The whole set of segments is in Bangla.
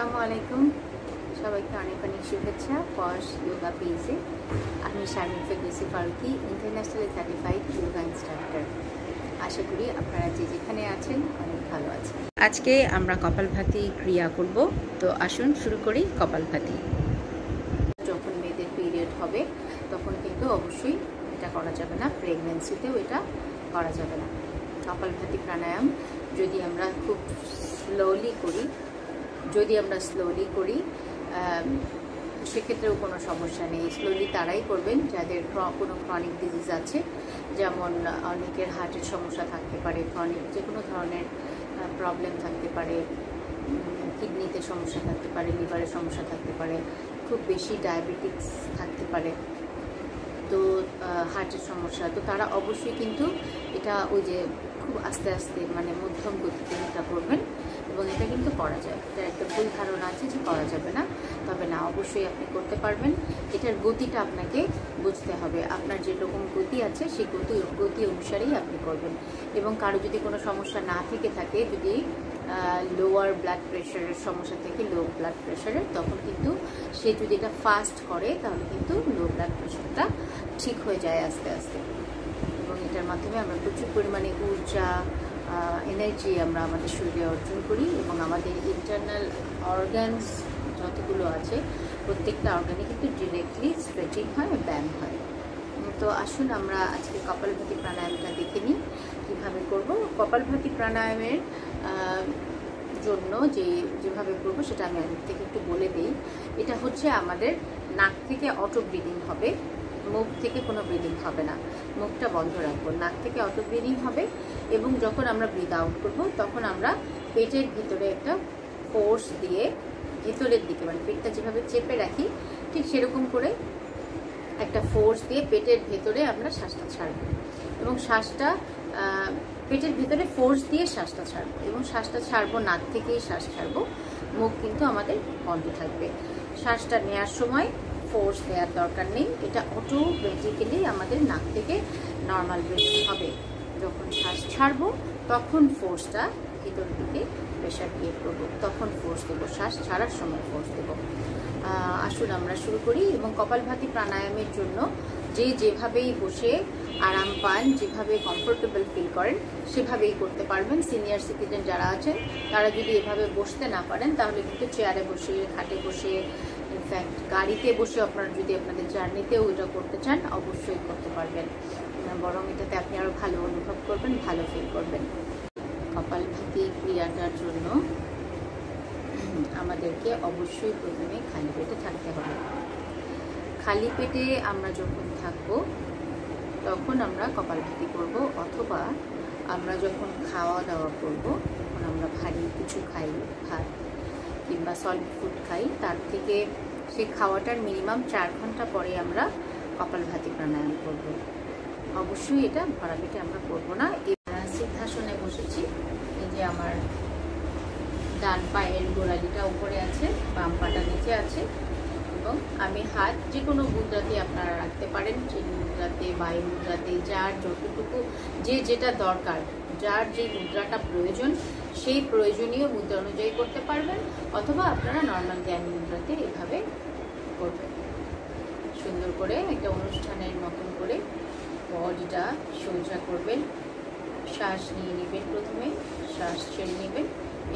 আসসালামু আলাইকুম, সবাইকে অনেক অনেক শুভেচ্ছা। পশ যোগা পেজে আমি Sharmin Ferdousi Faruki, internationally certified yoga instructor. আশা করি আপনারা যে যেখানে আছেন অনেক ভালো আছেন। আজকে আমরা কপালভাতি ক্রিয়া করব, তো আসুন শুরু করি। কপালভাতি যখন মেয়েদের পিরিয়ড হবে তখন কিন্তু অবশ্যই এটা করা যাবে না, প্রেগন্যান্সিতেও এটা করা যাবে না। কপালভাতি প্রাণায়াম যদি আমরা খুব স্লোলি করি সেক্ষেত্রেও কোনো সমস্যা নেই। স্লোলি তারাই করবেন যাদের কোনো ক্রনিক ডিজিজ আছে, যেমন অনেকের হার্টের সমস্যা থাকতে পারে, ক্রনিক যে কোনো ধরনের প্রবলেম থাকতে পারে, কিডনিতে সমস্যা থাকতে পারে, লিভারের সমস্যা থাকতে পারে, খুব বেশি ডায়াবেটিক্স থাকতে পারে, তো হার্টের সমস্যা, তো তারা অবশ্যই কিন্তু এটা ওই যে খুব আস্তে আস্তে মানে মধ্যম গতিতে এটা করবেন। এবং এটা কিন্তু করা যায়, এটা একটা ভুল ধারণা আছে যে করা যাবে না, তবে না, অবশ্যই আপনি করতে পারবেন। এটার গতিটা আপনাকে বুঝতে হবে, আপনার যেরকম গতি আছে সেই গতি অনুসারেই আপনি করবেন। এবং কারো যদি কোনো সমস্যা না থেকে থাকে, যদি লোয়ার ব্লাড প্রেশারের সমস্যা থেকে, লো ব্লাড প্রেশারের, তখন কিন্তু সে যদি এটা ফাস্ট করে তাহলে কিন্তু লো ব্লাড প্রেশারটা ঠিক হয়ে যায় আস্তে আস্তে। এবং এটার মাধ্যমে আমরা প্রচুর পরিমাণে ঊর্জা, এনার্জি আমরা আমাদের শরীরে অর্জন করি। এবং আমাদের ইন্টারনাল অর্গানস যতগুলো আছে প্রত্যেকটা অর্গানে কিন্তু ডিরেক্টলি স্ট্রেচিং হয়, ব্যায়াম হয়। তো আসুন আমরা আজকে কপালভাতি প্রাণায়ামটা দেখে নিই কীভাবে করব। কপালভাতি প্রাণায়ামের জন্য যেভাবে করবো সেটা আমি আগে থেকে একটু বলে দিই। এটা হচ্ছে আমাদের নাক থেকে অটো ব্রিদিং হবে, মুখ থেকে কোনো ব্রিদিং হবে না, মুখটা বন্ধ রাখবো, নাক থেকে অটো ব্রিদিং হবে। এবং যখন আমরা ব্রিদ আউট করবো তখন আমরা পেটের ভিতরে একটা ফোর্স দিয়ে ভিতরের দিকে, মানে পেটটা যেভাবে চেপে রাখি ঠিক সেরকম করে একটা ফোর্স দিয়ে পেটের ভেতরে আমরা শ্বাসটা ছাড়বো। এবং শ্বাসটা পেটের ভেতরে ফোর্স দিয়ে শ্বাসটা ছাড়বো, এবং শ্বাসটা ছাড়বো নাক থেকেই শ্বাস ছাড়বো, মুখ কিন্তু আমাদের বন্ধ থাকবে। শ্বাসটা নেওয়ার সময় ফোর্স দেওয়ার দরকার নেই, এটা অটোমেটিক্যালি আমাদের নাক থেকে নর্মাল ব্রিথিং হবে। যখন শ্বাস ছাড়বো তখন ফোর্সটা ভিতর দিকে প্রেশার ক্রিয়েট করবো, তখন ফোর্স দেবো, শ্বাস ছাড়ার সময় ফোর্স দেবো। আসুন আমরা শুরু করি। এবং কপালভাতি প্রাণায়ামের জন্য যেভাবেই বসে আরাম পান, যেভাবে কমফোর্টেবল ফিল করেন সেভাবেই করতে পারবেন। সিনিয়র সিটিজেন যারা আছেন তারা যদি এভাবে বসতে না পারেন তাহলে কিন্তু চেয়ারে বসে, খাটে বসে, ইনফ্যাক্ট গাড়িতে বসে আপনারা যদি আপনাদের জার্নিতেও এটা করতে চান অবশ্যই করতে পারবেন, বরং এটাতে আপনি আরও ভালো অনুভব করবেন, ভালো ফিল করবেন। কপালভাতি ক্রিয়াটার জন্য আমাদেরকে অবশ্যই প্রথমে খালি পেটে থাকতে হবে। খালি পেটে আমরা যখন থাকবো তখন আমরা কপালভাতি করব, অথবা আমরা যখন খাওয়া দাওয়া করব তখন আমরা ভারী কিছু খাই, ভাত কিংবা সলিড ফুড খাই, তার থেকে সেই খাওয়াটার মিনিমাম 4 ঘন্টা পরে আমরা কপালভাতি প্রাণায়াম করব। অবশ্যই এটা ভরা পেটে আমরা করবো না। সিদ্ধাসনে বসেছি, এই যে আমার ডান পায়ের গোড়ালিটা উপরে আছে, বাম পাটা নিচে আছে, এবং আমি হাত যে কোনো মুদ্রাতে আপনারা রাখতে পারেন, যে মুদ্রাতে, বায়ু মুদ্রাতে, যার যতটুকু যেটা দরকার, যার যে মুদ্রাটা প্রয়োজন সেই প্রয়োজনীয় মুদ্রা অনুযায়ী করতে পারবেন, অথবা আপনারা নর্মাল জ্ঞান মুদ্রাতে এভাবে করবেন। সুন্দর করে একটা অনুষ্ঠানের মতন করে বডিটা সোজা করবেন, শ্বাস নিয়ে নেবেন, প্রথমে শ্বাস ছেড়ে নেবেন,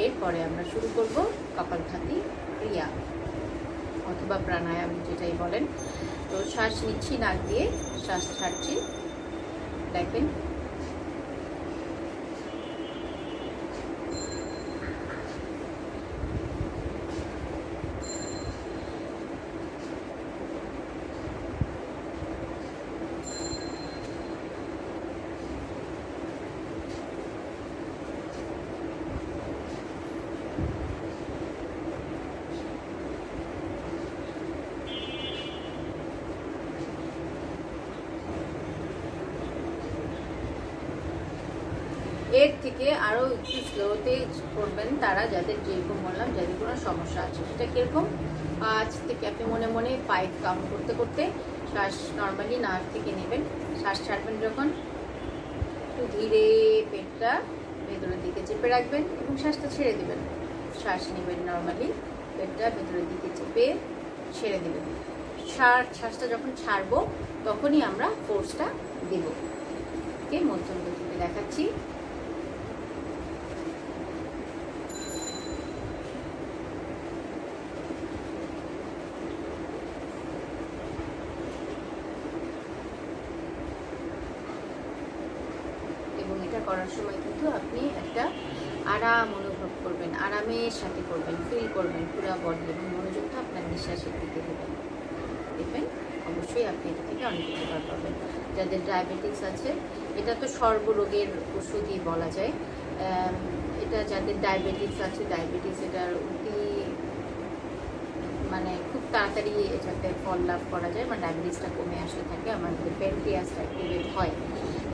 এরপরে আমরা শুরু করব কপালভাতি ক্রিয়া অথবা প্রাণায়াম যেটাই বলেন। তো শ্বাস নিচ্ছি নাক দিয়ে, শ্বাস ছাড়ছি, দেখেন এর থেকে আরও একটু স্লোতে করবেন তারা, যাদের যেরকম বললাম, যাদের কোনো সমস্যা আছে। সেটা কীরকম, আজ থেকে আপনি মনে মনে 5 কাউন্ট করতে করতে শ্বাস নর্মালি নাক থেকে নেবেন, শ্বাস ছাড়বেন যখন একটু ধীরে পেটটা ভেতরের দিকে চেপে রাখবেন এবং শ্বাসটা ছেড়ে দেবেন। শ্বাস নেবেন নর্মালি পেটটা ভেতরের দিকে চেপে ছেড়ে দেবেন। শ্বাসটা যখন ছাড়বো তখনই আমরা ফোর্সটা দেব। ওকে, মধ্যম গতিতে দেখাচ্ছি। এবং এটা করার সময় কিন্তু আপনি একটা আরাম অনুভব করবেন, আরামের সাথে করবেন, ফিল করবেন পুরো বডি, এবং মনোযোগটা আপনার নিঃশ্বাসের দিকে দেবেন। দেখবেন অবশ্যই আপনি এটা থেকে অনেক উপকার পাবেন। যাদের ডায়াবেটিস আছে, এটা তো সর্বরোগের ওষুধই বলা যায়। এটা যাদের ডায়াবেটিস আছে, ডায়াবেটিস এটার মানে খুব তাড়াতাড়ি এটাতে ফল লাভ করা যায়, মানে ডায়াবেটিসটা কমে আসতে থাকে। আমাদের প্যানক্রিয়াসটা অ্যাক্টিভেট হয়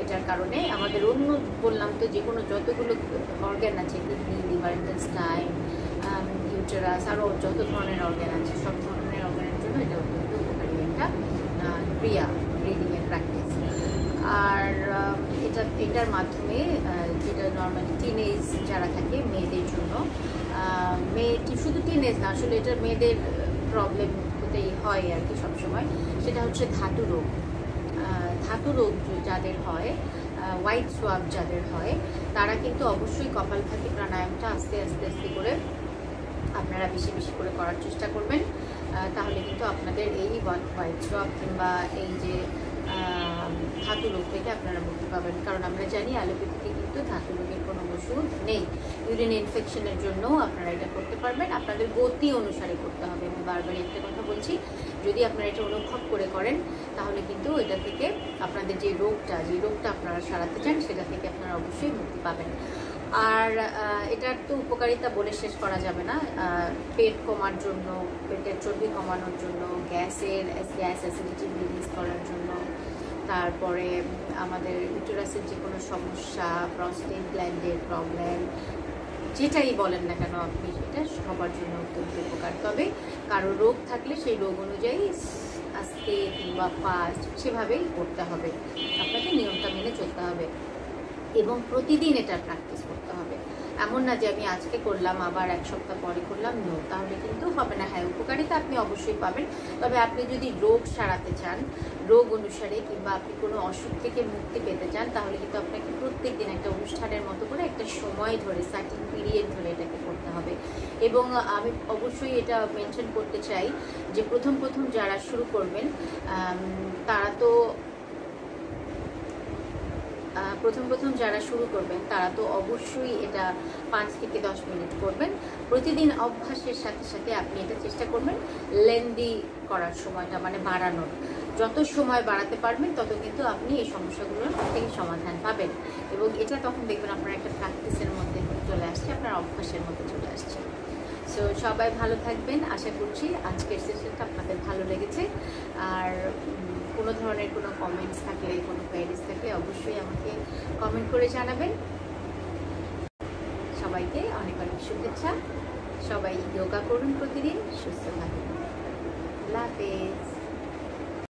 এটার কারণে। আমাদের অন্য বললাম তো যে কোনো যতগুলো অর্গ্যান আছে, কিডনি, লিভার, ইন্টেস্টাইন, ইউটেরাস, আরও যত ধরনের অর্গ্যান আছে, সব ধরনের অর্গ্যানের জন্য এটা অত্যন্ত উপকারী একটা ক্রিয়া, ব্রিদিংয়ের প্র্যাকটিস। আর এটার মাধ্যমে যেটা নর্মালি টিনেজ যারা থাকে মেয়েদের জন্য, শুধু টিনেজ না, আসলে এটা মেয়েদের প্রবলেম হতেই হয় আর কি সবসময়, সেটা হচ্ছে ধাতু রোগ। ধাতু রোগ যাদের হয়, হোয়াইট সোয়াব যাদের হয়, তারা কিন্তু অবশ্যই কপালভাতি প্রাণায়ামটা আস্তে আস্তে আস্তে করে আপনারা বেশি বেশি করে করার চেষ্টা করবেন। তাহলে কিন্তু আপনাদের এই হোয়াইট সোয়াব কিংবা এই যে ধাতু রোগ থেকে আপনারা মুক্তি পাবেন। কারণ আমরা জানি অ্যালোপ্যাথিতে কিন্তু ধাতু রোগের কোনো ওষুধ নেই। ইউরিন ইনফেকশনের জন্য আপনারা এটা করতে পারবেন, আপনাদের গতি অনুসারে করতে হবে। আমি বারবারই একটা কথা বলছি, যদি আপনারা এটা অনুভব করে করেন তাহলে কিন্তু এটা থেকে আপনাদের যে রোগটা আপনারা সারাতে চান সেটা থেকে আপনারা অবশ্যই মুক্তি পাবেন। আর এটার তো উপকারিতা বলে শেষ করা যাবে না। পেট কমার জন্য, পেটের চর্বি কমানোর জন্য, গ্যাস অ্যাসিডিটি রিলিজ করার জন্য, তারপরে আমাদের ইউটেরাসের যে কোনো সমস্যা, প্রস্টেট গ্ল্যান্ডের প্রবলেম, যেটাই বলেন না কেন আপনি, সেটা সবার জন্য অত্যন্ত উপকার। তবে কারো রোগ থাকলে সেই রোগ অনুযায়ী আস্তে কিংবা ফাস্ট সেভাবেই করতে হবে, আপনাকে নিয়মটা মেনে চলতে হবে এবং প্রতিদিন এটার প্র্যাকটিস করতে হবে। এমন না যে আমি আজকে করলাম আবার এক সপ্তাহ পরে করলাম, তাহলে কিন্তু হবে না। হ্যাঁ, উপকারিতা আপনি অবশ্যই পাবেন, তবে আপনি যদি রোগ সারাতে চান, রোগ অনুসারে, কিংবা আপনি কোনো অসুখ থেকে মুক্তি পেতে চান, তাহলে কিন্তু আপনাকে প্রত্যেক দিন একটা অনুষ্ঠানের মতো করে একটা সময় ধরে, সার্টেন পিরিয়ড ধরে এটাকে করতে হবে। এবং আমি অবশ্যই এটা মেনশন করতে চাই যে প্রথম যারা শুরু করবেন তারা তো তারা তো অবশ্যই এটা 5 থেকে 10 মিনিট করবেন প্রতিদিন। অভ্যাসের সাথে সাথে আপনি এটা চেষ্টা করবেন লেন্দি করার সময়টা, মানে বাড়ানোর। যত সময় বাড়াতে পারবেন তত কিন্তু আপনি এই সমস্যাগুলোর থেকে সমাধান পাবেন, এবং এটা তখন দেখবেন আপনার একটা প্র্যাকটিসের মধ্যে চলে আসছে, আপনার অভ্যাসের মধ্যে চলে আসছে। সো সবাই ভালো থাকবেন, আশা করছি আজকের সেশনটা আপনাদের ভালো লেগেছে। আর কোনো ধরনের কোনো কমেন্টস থাকলে, কোনো কোয়েরিজ থাকলে অবশ্যই আমাকে কমেন্ট করে জানাবেন। সবাইকে অনেক অনেক শুভেচ্ছা। সবাই যোগা করুন প্রতিদিন, সুস্থ থাকুন। আল্লাহ হাফেজ।